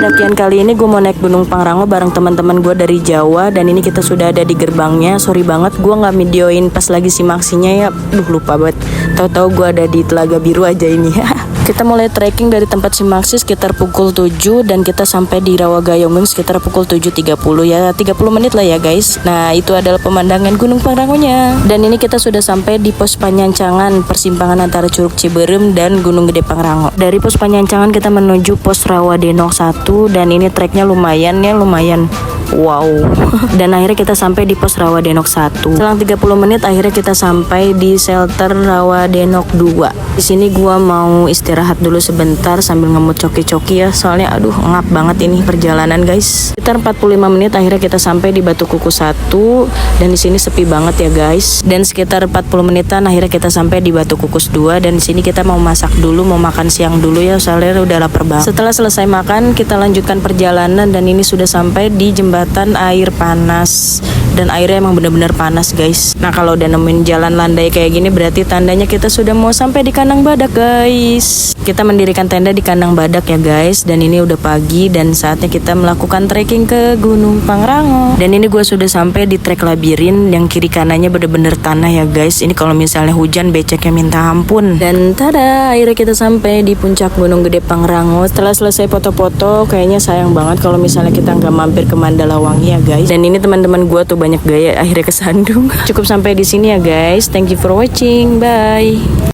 pendakian kali ini gue mau naik Gunung Pangrango bareng teman-teman gue dari Jawa. Dan ini kita sudah ada di gerbangnya. Sorry banget gue nggak videoin pas lagi simaksinya ya. Lupa banget. Tahu-tahu gue ada di Telaga Biru aja ini. Kita mulai trekking dari tempat simaksi sekitar pukul 7 dan kita sampai di Rawagayonggung sekitar pukul 7.30 ya, 30 menit lah ya guys. Nah itu adalah pemandangan Gunung Pangrangonya. Dan ini kita sudah sampai di pos Panyancangan, persimpangan antara Curug Ciberem dan Gunung Gede Pangrango. Dari pos Panyancangan kita menuju pos Rawadenok 1 dan ini treknya lumayan. Wow. Dan akhirnya kita sampai di pos Rawadenok 1. Selang 30 menit akhirnya kita sampai di shelter Rawadenok 2. Di sini gua mau istirahat dulu sebentar sambil ngemut coki-coki ya. Soalnya aduh ngap banget ini perjalanan guys. Sekitar 45 menit akhirnya kita sampai di Batu Kuku 1 dan di sini sepi banget ya guys. Dan sekitar 40 menitan akhirnya kita sampai di Batu Kukus 2 dan di sini kita mau masak dulu, mau makan siang dulu ya soalnya udah lapar banget. Setelah selesai makan kita lanjutkan perjalanan dan ini sudah sampai di jembatan air panas dan airnya emang bener-bener panas guys. Nah kalau udah nemuin jalan landai kayak gini berarti tandanya kita sudah mau sampai di Kandang Badak guys. Kita mendirikan tenda di Kandang Badak ya guys. Dan ini udah pagi dan saatnya kita melakukan trekking ke Gunung Pangrango. Dan ini gue sudah sampai di trek labirin yang kiri kanannya bener-bener tanah ya guys. Ini kalau misalnya hujan beceknya minta ampun. Dan tada akhirnya kita sampai di puncak Gunung Gede Pangrango. Setelah selesai foto-foto kayaknya sayang banget kalau misalnya kita nggak mampir ke Mandalawangi ya guys. Dan ini teman-teman gue tuh banyak gaya akhirnya kesandung. Cukup sampai di sini ya guys. Thank you for watching. Bye.